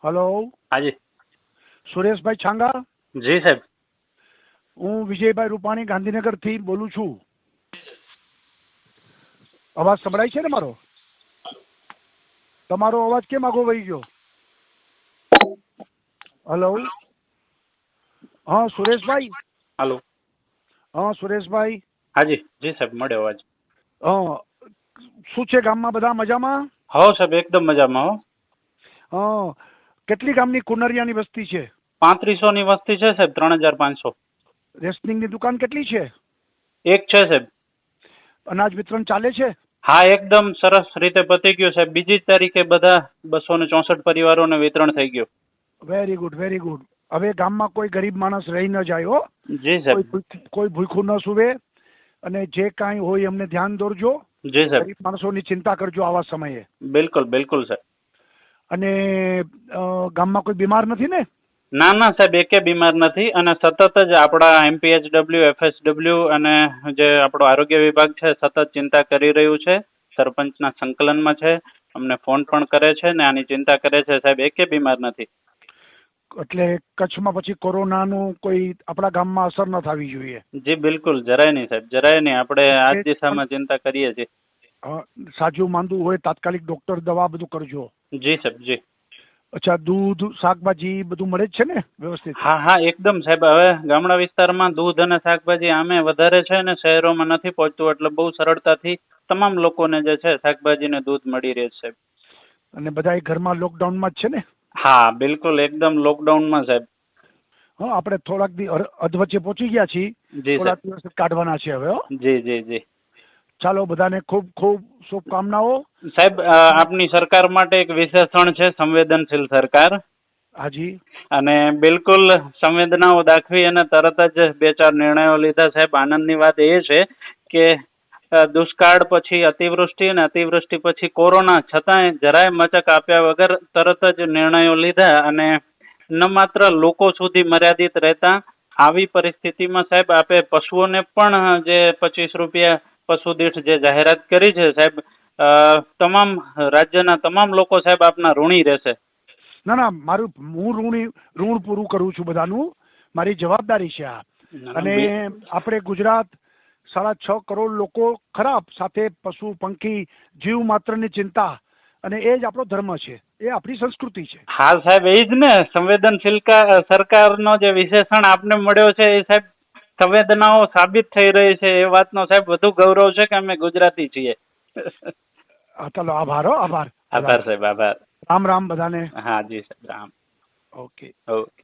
Hello, હાજી. સુરેશભાઈ છાંગા. જી સાહેબ. હું વિજયભાઈ રૂપાણી ગાંધીનગરથી બોલું છું. અવાજ સંભળાય છે ને મારો? તમારો અવાજ કેમ આગો વહી ગયો? હલો, હા સુરેશભાઈ. હાલો. હા સુરેશભાઈ. હાજી. જી સાહેબ, મળ્યો અવાજ. શું છે ગામમાં બધા મજામાં? હો સાહેબ, એકદમ મજામાં. કેટલી ગામની કુનરિયાની વસ્તી છે? 3500 ની વસ્તી છે સાહેબ. 3500. રેશનિંગની દુકાન કેટલી છે? એક છે સાહેબ. અનાજ વિતરણ ચાલે છે? હા, એકદમ સરસ રીતે પતી ગયું સાહેબ. બીજી તારીખે બધા 264 પરિવારોને વિતરણ થઈ ગયું. Very good, very good. હવે ગામમાં કોઈ ગરીબ માણસ રહી ન જાય હો. જી સાહેબ. કોઈ ભૂખું ન સુવે. અને જે કાંઈ હોય એમને ધ્યાન દોરજો. જી સાહેબ. ગરીબ માણસોની ચિંતા કરજો આવા સમયે. બિલકુલ બિલકુલ સાહેબ. અને ગામમાં કોઈ બીમાર નથી ને? ના ના સાહેબ, એકે બીમાર નથી. અને સતત જ આપણા MPHW, FSW અને જે આપણો આરોગ્ય વિભાગ છે સતત ચિંતા કરી રહ્યું છે. સરપંચના સંકલનમાં છે. અમને ફોન પણ કરે છે ને આની ચિંતા કરે છે સાહેબ. એકે બીમાર નથી. એટલે કચ્છમાં પછી કોરોનાનું કોઈ આપણા ગામમાં અસર ન થવી જોઈએ. જી બિલકુલ, જરાય નહીં સાહેબ, જરાય નહીં. આપણે આ જ દિશામાં ચિંતા કરીએ છીએ. સાજું માંદું હોય તાત્કાલિક ડોક્ટર દવા બધું કરજો. જી સાહેબ, જી. અચ્છા, દૂધ શાકભાજી બધું મળે જ છે ને વ્યવસ્થિત? હા હા, એકદમ સાહેબ. હવે ગામડા વિસ્તારમાં દૂધ અને શાકભાજી આમે વધારે છે ને શહેરોમાં નથી પહોંચતું, એટલે બહુ સરળતાથી તમામ લોકોને જે છે શાકભાજી ને દૂધ મળી રહે છે સાહેબ. અને બધા ઘરમાં લોકડાઉનમાં જ છે ને? હા બિલકુલ, એકદમ લોકડાઉનમાં સાહેબ. હા, આપણે થોડાક અધવચ્ચે પહોંચી ગયા છીએ. થોડાક દિવસ કાઢવાના છે હવે. જી જી જી. ચાલો, બધાને ખૂબ ખૂબ શુભકામનાઓ સાહેબ. આપની સરકાર માટે એક વિશેષણ છે, સંવેદનશીલ સરકાર. હાજી. અને બિલકુલ સંવેદનાઓ દાખવી અને તરત જ 2-4 નિર્ણયો લીધા સાહેબ. આનંદની વાત એ છે કે દુષ્કાળ પછી અતિવૃષ્ટિ અને અતિવૃષ્ટિ પછી કોરોના, છતાંય જરાય મચક આપ્યા વગર તરત જ નિર્ણયો લીધા. અને ન માત્ર લોકો સુધી મર્યાદિત રહેતા આવી પરિસ્થિતિમાં સાહેબ આપે પશુઓને પણ જે 25 રૂપિયા પશુ દીઠ જે જાહેરાત કરી છે સાહેબ, તમામ રાજ્યના તમામ લોકો સાહેબ આપના ઋણી રહેશે. ના ના, હું ઋણ પૂરું કરું છું બધાનું. મારી જવાબદારી છે આ. અને આપણે ગુજરાત 6.5 કરોડ લોકો ખરાબ, સાથે પશુ પંખી જીવ માત્રની ચિંતા, અને એ જ આપણો ધર્મ છે, એ આપણી સંસ્કૃતિ છે. હા સાહેબ, એ જ ને સંવેદનશીલ સરકારનો જે વિશેષણ આપને મળ્યો છે એ સાહેબ સંવેદનાઓ સાબિત થઈ રહી છે. એ વાતનો સાહેબ વધુ ગૌરવ છે કે અમે ગુજરાતી છીએ. ચાલો, આભાર. આભાર આભાર સાહેબ, આભાર. રામ રામ બધાને. હા જી સાહેબ, રામ. ઓકે. ઓકે.